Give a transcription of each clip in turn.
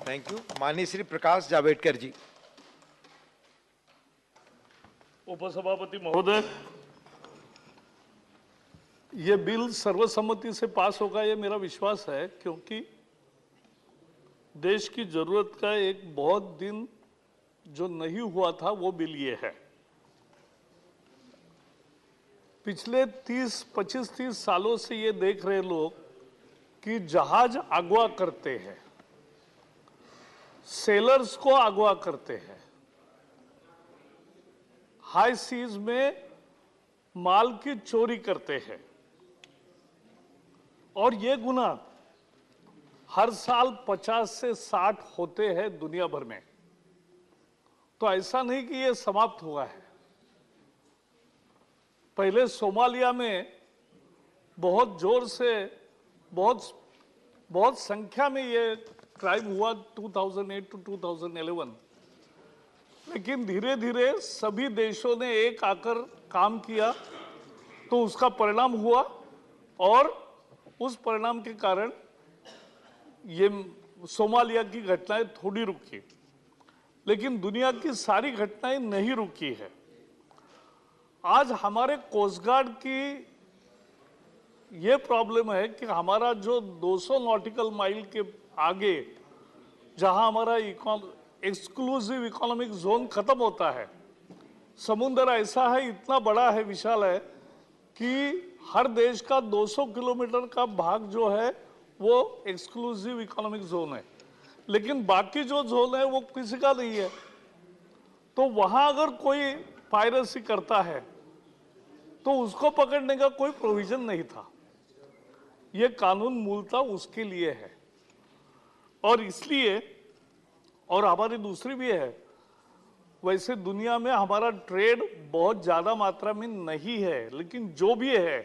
Thank you. माननीय श्री प्रकाश जावड़ेकर जी। उपसभापति महोदय, ये बिल सर्वसम्मति से पास होगा ये मेरा विश्वास है, क्योंकि देश की जरूरत का एक बहुत दिन जो नहीं हुआ था वो बिल ये है। पिछले 25-30 सालों से ये देख रहे लोग कि जहाज अगवा करते हैं, सेलर्स को अगवा करते हैं, हाई सीज में माल की चोरी करते हैं, और ये गुना हर साल 50 से 60 होते हैं दुनिया भर में। तो ऐसा नहीं कि ये समाप्त हुआ है। पहले सोमालिया में बहुत जोर से बहुत संख्या में ये क्राइम हुआ 2008 to 2011, लेकिन धीरे धीरे सभी देशों ने एक आकर काम किया तो उसका परिणाम हुआ, और उस परिणाम के कारण ये सोमालिया की घटनाएं थोड़ी रुकी, लेकिन दुनिया की सारी घटनाएं नहीं रुकी है। आज हमारे कोस्ट गार्ड की ये प्रॉब्लम है कि हमारा जो 200 नॉटिकल माइल के आगे जहां हमारा एक्सक्लूसिव इकोनॉमिक जोन खत्म होता है, समुद्र ऐसा है, इतना बड़ा है, विशाल है कि हर देश का 200 किलोमीटर का भाग जो है वो एक्सक्लूसिव इकोनॉमिक जोन है, लेकिन बाकी जो जोन है वो किसी का नहीं है। तो वहां अगर कोई पायरेसी करता है तो उसको पकड़ने का कोई प्रोविजन नहीं था। ये कानून मूलतः उसके लिए है, और इसलिए, और हमारी दूसरी भी है, वैसे दुनिया में हमारा ट्रेड बहुत ज्यादा मात्रा में नहीं है, लेकिन जो भी है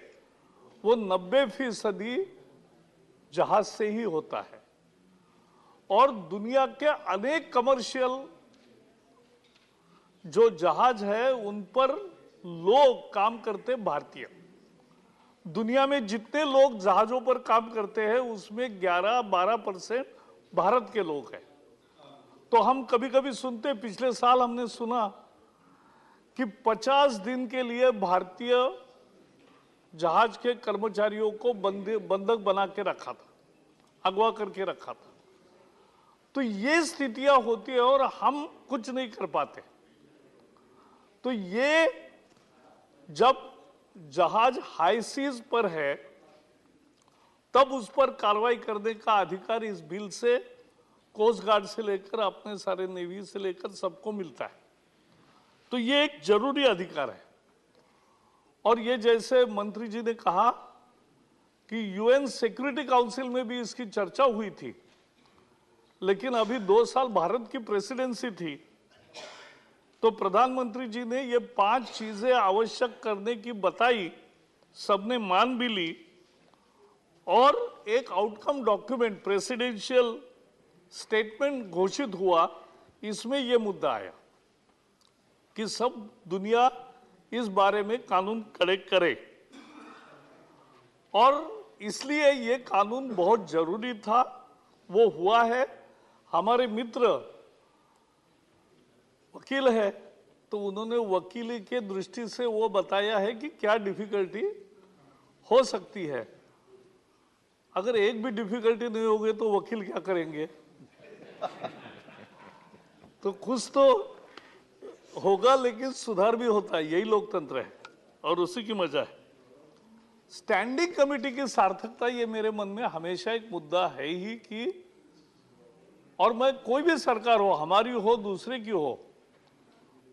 वो 90% जहाज से ही होता है, और दुनिया के अनेक कमर्शियल जो जहाज है उन पर लोग काम करते भारतीय। दुनिया में जितने लोग जहाजों पर काम करते हैं उसमें 11-12% भारत के लोग हैं। तो हम कभी कभी सुनते, पिछले साल हमने सुना कि 50 दिन के लिए भारतीय जहाज के कर्मचारियों को बंधक बना के रखा था, अगवा करके रखा था। तो ये स्थितियां होती है और हम कुछ नहीं कर पाते। तो ये जब जहाज हाई सीज पर है तब उस पर कार्रवाई करने का अधिकार इस बिल से कोस्ट गार्ड से लेकर अपने सारे नेवी से लेकर सबको मिलता है। तो ये एक जरूरी अधिकार है। और ये जैसे मंत्री जी ने कहा कि यूएन सिक्योरिटी काउंसिल में भी इसकी चर्चा हुई थी, लेकिन अभी 2 साल भारत की प्रेसिडेंसी थी, तो प्रधानमंत्री जी ने ये 5 चीजें आवश्यक करने की बताई, सबने मान भी ली, और एक आउटकम डॉक्यूमेंट प्रेसिडेंशियल स्टेटमेंट घोषित हुआ। इसमें यह मुद्दा आया कि सब दुनिया इस बारे में कानून कड़े करे, और इसलिए ये कानून बहुत जरूरी था, वो हुआ है। हमारे मित्र वकील है, तो उन्होंने वकीली के दृष्टि से वो बताया है कि क्या डिफिकल्टी हो सकती है। अगर एक भी डिफिकल्टी नहीं होगी तो वकील क्या करेंगे? तो कुछ तो होगा, लेकिन सुधार भी होता है, यही लोकतंत्र है और उसी की मजा है। स्टैंडिंग कमेटी की सार्थकता ये मेरे मन में हमेशा एक मुद्दा है ही कि, और मैं कोई भी सरकार हो, हमारी हो दूसरे की हो,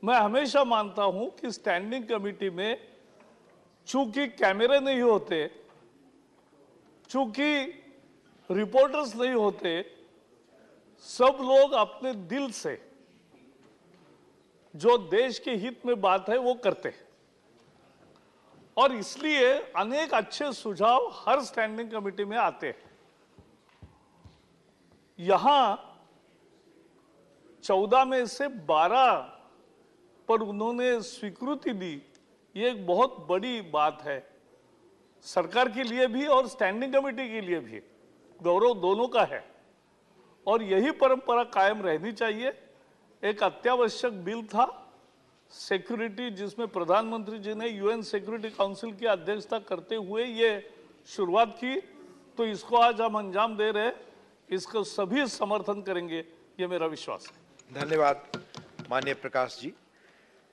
मैं हमेशा मानता हूं कि स्टैंडिंग कमेटी में चूंकि कैमरे नहीं होते, चूंकि रिपोर्टर्स नहीं होते, सब लोग अपने दिल से जो देश के हित में बात है वो करते हैं, और इसलिए अनेक अच्छे सुझाव हर स्टैंडिंग कमेटी में आते हैं। यहां 14 में से 12 पर उन्होंने स्वीकृति दी, ये एक बहुत बड़ी बात है सरकार के लिए भी और स्टैंडिंग कमेटी के लिए भी, गौरव दोनों का है। और यही परंपरा कायम रहनी चाहिए। एक अत्यावश्यक बिल था सिक्योरिटी, जिसमें प्रधानमंत्री जी ने यूएन सिक्योरिटी काउंसिल की अध्यक्षता करते हुए ये शुरुआत की, तो इसको आज हम अंजाम दे रहे हैं। इसको सभी समर्थन करेंगे, ये मेरा विश्वास है। धन्यवाद माननीय प्रकाश जी।